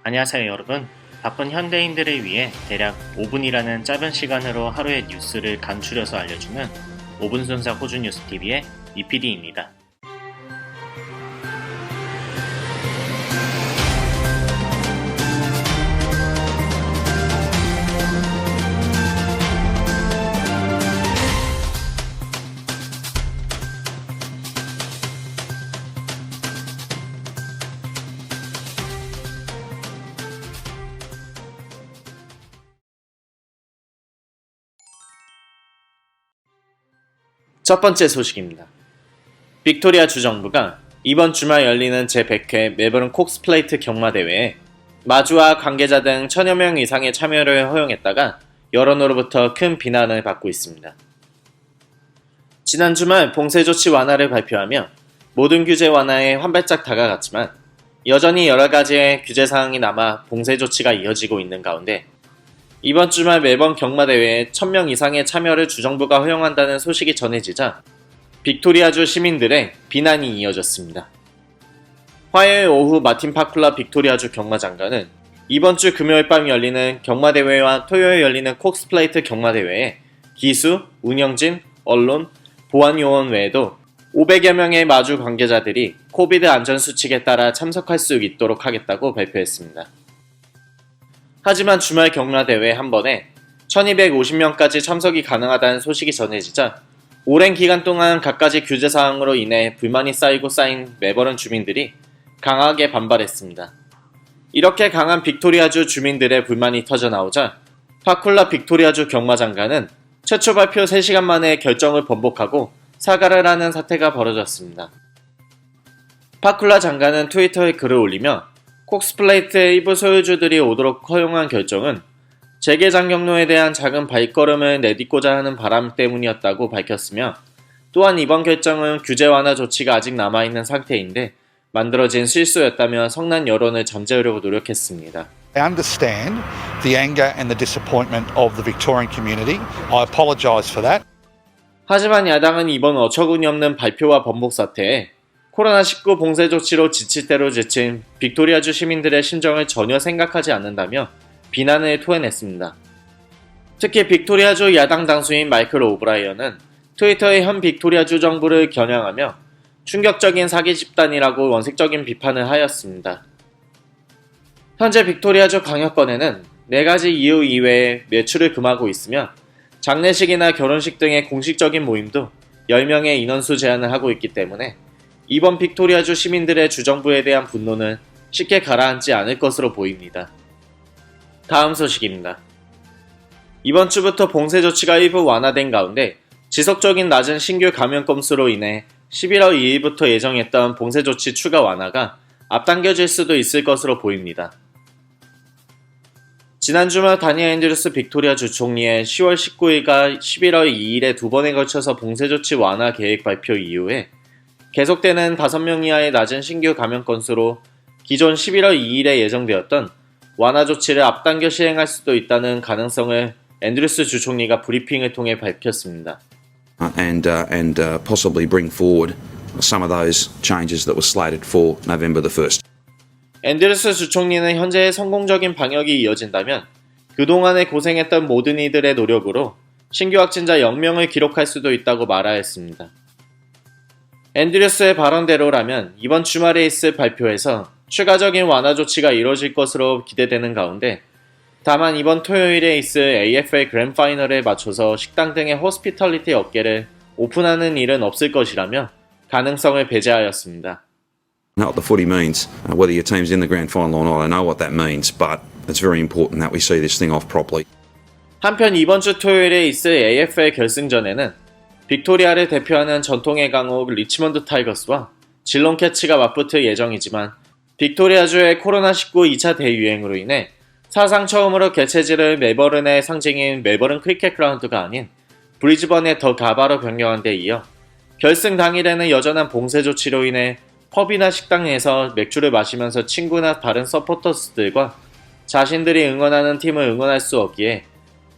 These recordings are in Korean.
안녕하세요 여러분. 바쁜 현대인들을 위해 대략 5분이라는 짧은 시간으로 하루의 뉴스를 간추려서 알려주는 5분 순삭 호주 뉴스TV의 이PD입니다. 첫 번째 소식입니다. 빅토리아 주정부가 이번 주말 열리는 제100회 멜버른 콕스플레이트 경마대회에 마주와 관계자 등 1000여 명 이상의 참여를 허용했다가 여론으로부터 큰 비난을 받고 있습니다. 지난 주말 봉쇄 조치 완화를 발표하며 모든 규제 완화에 한 발짝 다가갔지만 여전히 여러 가지의 규제 사항이 남아 봉쇄 조치가 이어지고 있는 가운데 이번 주말 멜번 경마대회에 1000명 이상의 참여를 주정부가 허용한다는 소식이 전해지자 빅토리아주 시민들의 비난이 이어졌습니다. 화요일 오후 마틴 파쿨라 빅토리아주 경마장관은 이번 주 금요일 밤 열리는 경마대회와 토요일 열리는 콕스플레이트 경마대회에 기수, 운영진, 언론, 보안요원 외에도 500여 명의 마주 관계자들이 코비드 안전수칙에 따라 참석할 수 있도록 하겠다고 발표했습니다. 하지만 주말 경마대회 한 번에 1250명까지 참석이 가능하다는 소식이 전해지자 오랜 기간 동안 갖가지 규제사항으로 인해 불만이 쌓이고 쌓인 멜버른 주민들이 강하게 반발했습니다. 이렇게 강한 빅토리아주 주민들의 불만이 터져나오자 파쿨라 빅토리아주 경마장관은 최초 발표 3시간 만에 결정을 번복하고 사과를 하는 사태가 벌어졌습니다. 파쿨라 장관은 트위터에 글을 올리며 콕스플레이트의 일부 소유주들이 오도록 허용한 결정은 재개장 경로에 대한 작은 발걸음을 내딛고자 하는 바람 때문이었다고 밝혔으며 또한 이번 결정은 규제 완화 조치가 아직 남아있는 상태인데 만들어진 실수였다며 성난 여론을 잠재우려고 노력했습니다. I understand the anger and the disappointment of the Victorian community. I apologise for that. 하지만 야당은 이번 어처구니 없는 발표와 번복 사태에 코로나19 봉쇄 조치로 지칠 대로 지친 빅토리아주 시민들의 심정을 전혀 생각하지 않는다며 비난을 토해냈습니다. 특히 빅토리아주 야당 당수인 마이클 오브라이언은 트위터에 현 빅토리아주 정부를 겨냥하며 충격적인 사기 집단이라고 원색적인 비판을 하였습니다. 현재 빅토리아주 강요권에는 4가지 이유 이외에 매출을 금하고 있으며 장례식이나 결혼식 등의 공식적인 모임도 10명의 인원수 제한을 하고 있기 때문에 이번 빅토리아주 시민들의 주정부에 대한 분노는 쉽게 가라앉지 않을 것으로 보입니다. 다음 소식입니다. 이번 주부터 봉쇄 조치가 일부 완화된 가운데 지속적인 낮은 신규 감염 건수로 인해 11월 2일부터 예정했던 봉쇄 조치 추가 완화가 앞당겨질 수도 있을 것으로 보입니다. 지난 주말 다니 앤드루스 빅토리아 주총리의 10월 19일과 11월 2일에 2번에 걸쳐서 봉쇄 조치 완화 계획 발표 이후에 계속되는 5명 이하의 낮은 신규 감염 건수로 기존 11월 2일에 예정되었던 완화 조치를 앞당겨 시행할 수도 있다는 가능성을 앤드루스 주총리가 브리핑을 통해 밝혔습니다. And possibly bring forward some of those changes that were slated for November the 1st. 앤드루스 주총리는 현재의 성공적인 방역이 이어진다면 그동안에 고생했던 모든 이들의 노력으로 신규 확진자 0명을 기록할 수도 있다고 말하였습니다. 앤드루스의 발언대로라면 이번 주말에 있을 발표에서 추가적인 완화 조치가 이뤄질 것으로 기대되는 가운데 다만 이번 토요일에 있을 AFL 그랜드 파이널에 맞춰서 식당 등의 호스피털리티 업계를 오픈하는 일은 없을 것이라며 가능성을 배제하였습니다. I know what the footy means, whether your team's in the grand final or not. I know what that means, but it's very important that we see this thing off properly. 한편 이번 주 토요일에 있을 AFL 결승전에는 빅토리아를 대표하는 전통의 강호 리치먼드 타이거스와 질롱 캐치가 맞붙을 예정이지만 빅토리아주의 코로나19 2차 대유행으로 인해 사상 처음으로 개최지를 멜버른의 상징인 멜버른 크리켓 그라운드가 아닌 브리즈번의 더 가바로 변경한 데 이어 결승 당일에는 여전한 봉쇄 조치로 인해 펍이나 식당에서 맥주를 마시면서 친구나 다른 서포터스들과 자신들이 응원하는 팀을 응원할 수 없기에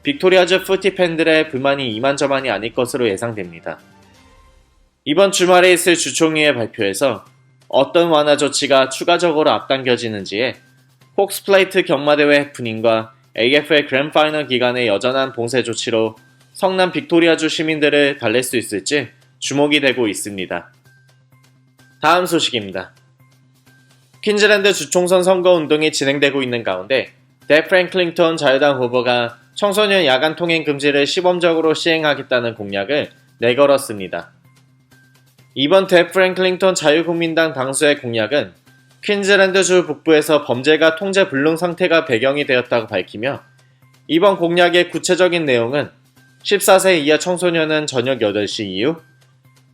빅토리아주 푸티 팬들의 불만이 이만저만이 아닐 것으로 예상됩니다. 이번 주말에 있을 주총리의 발표에서 어떤 완화 조치가 추가적으로 앞당겨지는지에 콕스플레이트 경마대회 해프닝과 AFL 그랜드파이널 기간의 여전한 봉쇄 조치로 성남 빅토리아주 시민들을 달랠 수 있을지 주목이 되고 있습니다. 다음 소식입니다. 퀸즐랜드 주총선 선거운동이 진행되고 있는 가운데 뎁 프랭클링턴 자유당 후보가 청소년 야간 통행 금지를 시범적으로 시행하겠다는 공약을 내걸었습니다. 이번 뎁 프랭클링턴 자유국민당 당수의 공약은 퀸즐랜드주 북부에서 범죄가 통제 불능 상태가 배경이 되었다고 밝히며 이번 공약의 구체적인 내용은 14세 이하 청소년은 저녁 8시 이후,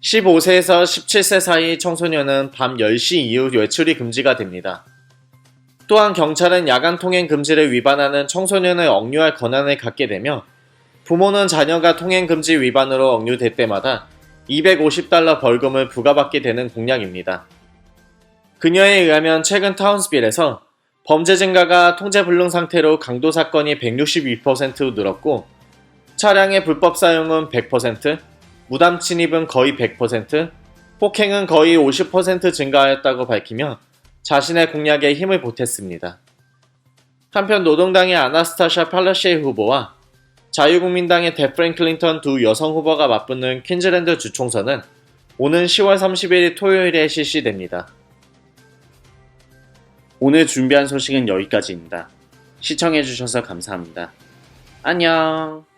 15세에서 17세 사이 청소년은 밤 10시 이후 외출이 금지가 됩니다. 또한 경찰은 야간 통행 금지를 위반하는 청소년을 억류할 권한을 갖게 되며 부모는 자녀가 통행 금지 위반으로 억류될 때마다 $250 벌금을 부과받게 되는 공약입니다. 그녀에 의하면 최근 타운스빌에서 범죄 증가가 통제불능 상태로 강도 사건이 162% 늘었고 차량의 불법 사용은 100%, 무담 침입은 거의 100%, 폭행은 거의 50% 증가하였다고 밝히며 자신의 공약에 힘을 보탰습니다. 한편 노동당의 아나스타샤 팔라시에 후보와 자유국민당의 뎁 프랭클링턴 두 여성 후보가 맞붙는 퀸즐랜드 주총선은 오는 10월 30일 토요일에 실시됩니다. 오늘 준비한 소식은 여기까지입니다. 시청해주셔서 감사합니다. 안녕.